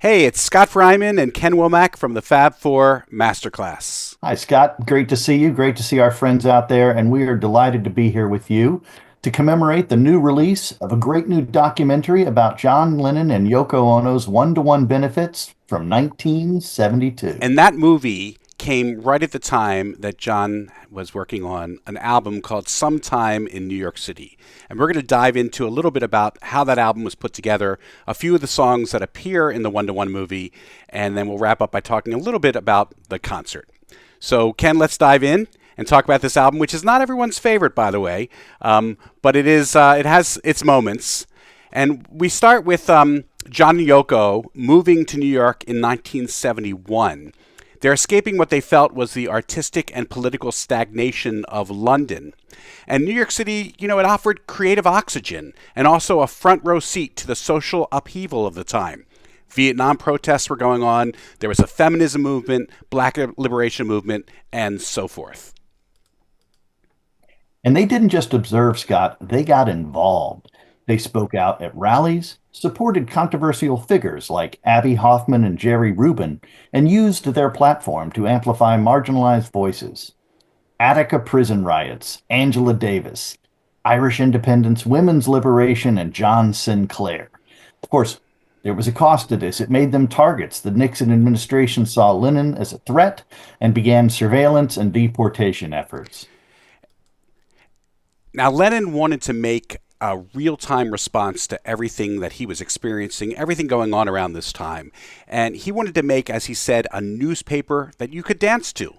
Hey, it's Scott Freiman and Ken Womack from the Fab Four Masterclass. Hi, Scott. Great to see you. Great to see our friends out there. And we are delighted to be here with you to commemorate the new release of a great new documentary about John Lennon and Yoko Ono's one-to-one benefits from 1972. And that movie came right at the time that John was working on an album called Sometime in New York City. And we're going to dive into a little bit about how that album was put together, a few of the songs that appear in the one to one movie, and then we'll wrap up by talking a little bit about the concert. So, Ken, let's dive in and talk about this album, which is not everyone's favorite, by the way, but it is. It has its moments, and we start with John and Yoko moving to New York in 1971. They're escaping what they felt was the artistic and political stagnation of London. And New York City, it offered creative oxygen and also a front row seat to the social upheaval of the time. Vietnam protests were going on, there was a feminism movement, black liberation movement, and so forth. And they didn't just observe, Scott, they got involved. They spoke out at rallies, supported controversial figures like Abby Hoffman and Jerry Rubin, and used their platform to amplify marginalized voices. Attica prison riots, Angela Davis, Irish independence, women's liberation, and John Sinclair. Of course, there was a cost to this. It made them targets. The Nixon administration saw Lennon as a threat and began surveillance and deportation efforts. Now, Lennon wanted to make a real time response to everything that he was experiencing, everything going on around this time. And he wanted to make, as he said, a newspaper that you could dance to.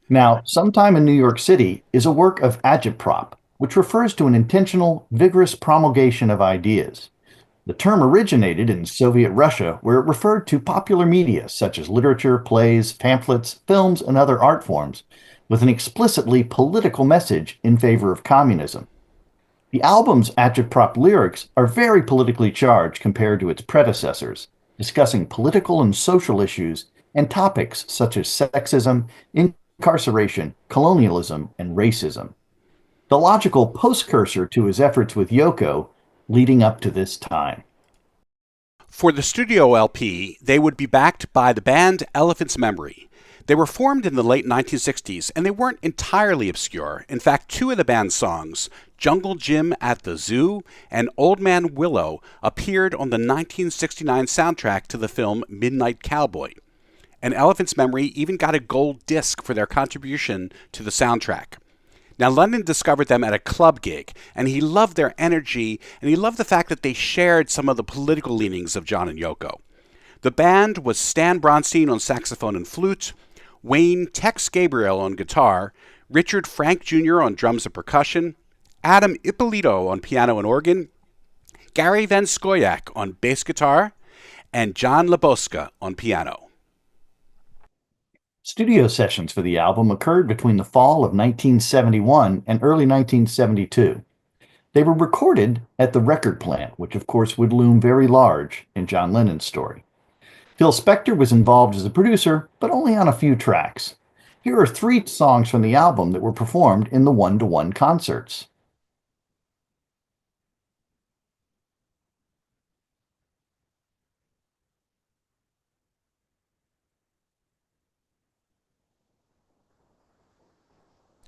Now, Sometime in New York City is a work of agitprop, which refers to an intentional, vigorous promulgation of ideas. The term originated in Soviet Russia, where it referred to popular media such as literature, plays, pamphlets, films, and other art forms, with an explicitly political message in favor of communism. The album's agitprop lyrics are very politically charged compared to its predecessors, discussing political and social issues and topics such as sexism, incarceration, colonialism, and racism. The logical postcursor to his efforts with Yoko leading up to this time. For the studio LP, they would be backed by the band Elephant's Memory. They were formed in the late 1960s, and they weren't entirely obscure. In fact, two of the band's songs, Jungle Jim at the Zoo and Old Man Willow, appeared on the 1969 soundtrack to the film Midnight Cowboy. And Elephant's Memory even got a gold disc for their contribution to the soundtrack. Now, Lennon discovered them at a club gig, and he loved their energy, and he loved the fact that they shared some of the political leanings of John and Yoko. The band was Stan Bronstein on saxophone and flute, Wayne Tex Gabriel on guitar, Richard Frank Jr. on drums and percussion, Adam Ippolito on piano and organ, Gary Van Scoyac on bass guitar, and John Labosca on piano. Studio sessions for the album occurred between the fall of 1971 and early 1972. They were recorded at the record plant, which of course would loom very large in John Lennon's story. Phil Spector was involved as a producer, but only on a few tracks. Here are three songs from the album that were performed in the one-to-one concerts.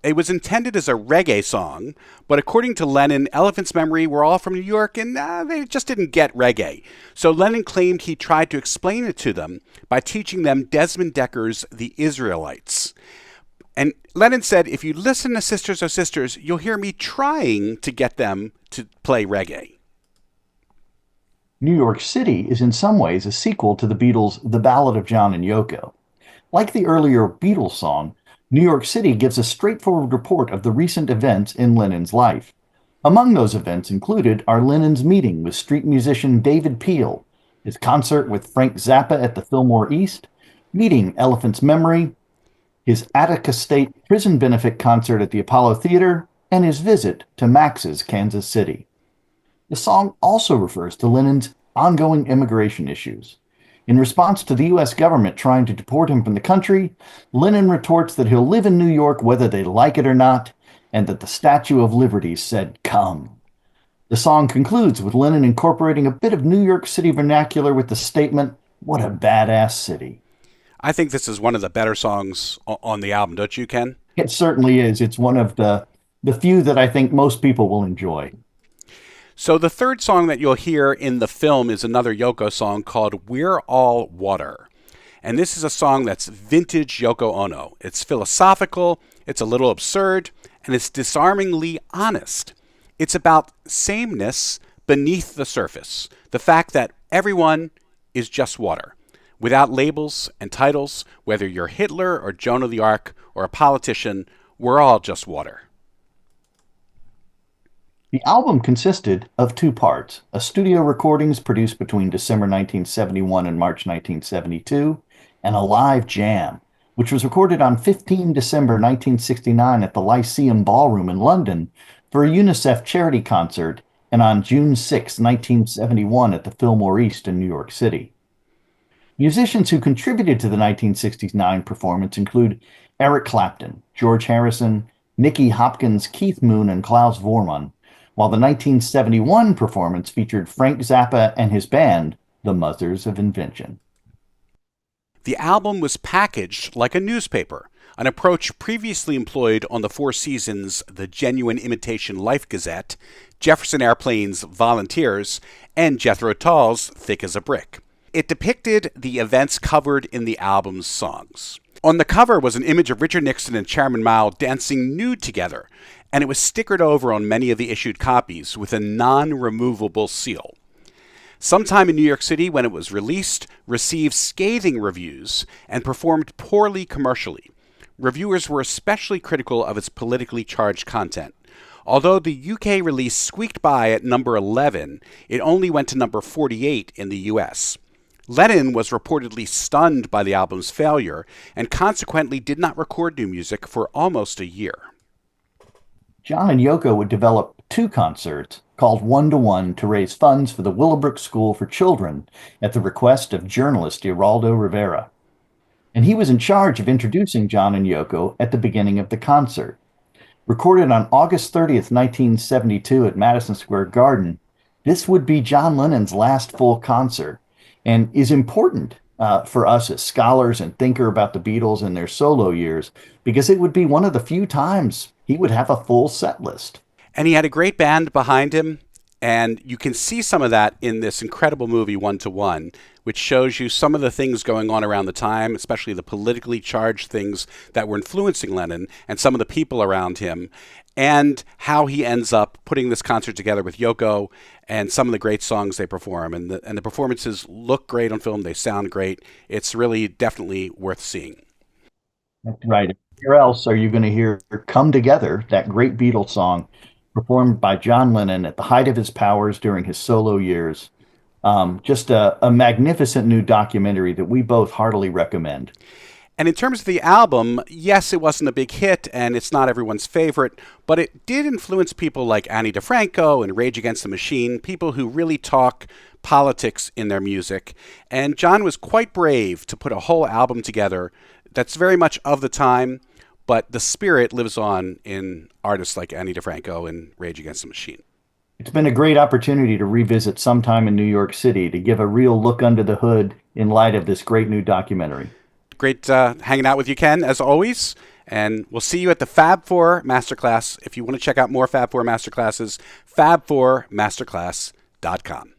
It was intended as a reggae song, but according to Lennon, Elephant's Memory were all from New York and they just didn't get reggae. So Lennon claimed he tried to explain it to them by teaching them Desmond Decker's The Israelites. And Lennon said, if you listen to Sisters Oh Sisters, you'll hear me trying to get them to play reggae. New York City is in some ways a sequel to the Beatles' The Ballad of John and Yoko. Like the earlier Beatles song, New York City gives a straightforward report of the recent events in Lennon's life. Among those events included are Lennon's meeting with street musician David Peel, his concert with Frank Zappa at the Fillmore East, meeting Elephant's Memory, his Attica State Prison benefit concert at the Apollo Theater, and his visit to Max's Kansas City. The song also refers to Lennon's ongoing immigration issues. In response to the U.S. government trying to deport him from the country, Lennon retorts that he'll live in New York whether they like it or not, and that the Statue of Liberty said, "Come." The song concludes with Lennon incorporating a bit of New York City vernacular with the statement, "What a badass city." I think this is one of the better songs on the album, don't you, Ken? It certainly is. It's one of the few that I think most people will enjoy. So the third song that you'll hear in the film is another Yoko song called We're All Water. And this is a song that's vintage Yoko Ono. It's philosophical, it's a little absurd, and it's disarmingly honest. It's about sameness beneath the surface, the fact that everyone is just water, without labels and titles, whether you're Hitler or Joan of the Arc or a politician, we're all just water. The album consisted of two parts, a studio recordings produced between December 1971 and March 1972, and a live jam, which was recorded on 15 December 1969 at the Lyceum Ballroom in London for a UNICEF charity concert, and on June 6, 1971 at the Fillmore East in New York City. Musicians who contributed to the 1969 performance include Eric Clapton, George Harrison, Nicky Hopkins, Keith Moon, and Klaus Voormann, while the 1971 performance featured Frank Zappa and his band, the Mothers of Invention. The album was packaged like a newspaper, an approach previously employed on the Four Seasons' The Genuine Imitation Life Gazette, Jefferson Airplane's Volunteers, and Jethro Tull's Thick as a Brick. It depicted the events covered in the album's songs. On the cover was an image of Richard Nixon and Chairman Mao dancing nude together, and it was stickered over on many of the issued copies with a non-removable seal. Sometime in New York City, when it was released, received scathing reviews and performed poorly commercially. Reviewers were especially critical of its politically charged content. Although the UK release squeaked by at number 11, it only went to number 48 in the US. Lennon was reportedly stunned by the album's failure and consequently did not record new music for almost a year. John and Yoko would develop two concerts called One to One to raise funds for the Willowbrook School for Children at the request of journalist Geraldo Rivera. And he was in charge of introducing John and Yoko at the beginning of the concert. Recorded on August 30th, 1972 at Madison Square Garden, this would be John Lennon's last full concert and is important for us as scholars and thinker about the Beatles and their solo years, because it would be one of the few times he would have a full set list. And he had a great band behind him, and you can see some of that in this incredible movie, One to One, which shows you some of the things going on around the time, especially the politically charged things that were influencing Lennon and some of the people around him, and how he ends up putting this concert together with Yoko and some of the great songs they perform. And the performances look great on film. They sound great. It's really definitely worth seeing. That's right. Where else are you going to hear Come Together, that great Beatles song, performed by John Lennon at the height of his powers during his solo years? Just a magnificent new documentary that we both heartily recommend. And in terms of the album, yes, it wasn't a big hit, and it's not everyone's favorite, but it did influence people like Ani DiFranco and Rage Against the Machine, people who really talk politics in their music. And John was quite brave to put a whole album together that's very much of the time, but the spirit lives on in artists like Ani DiFranco and Rage Against the Machine. It's been a great opportunity to revisit sometime in New York City to give a real look under the hood in light of this great new documentary. Great hanging out with you, Ken, as always. And we'll see you at the Fab 4 Masterclass. If you want to check out more Fab 4 Masterclasses, fab4masterclass.com.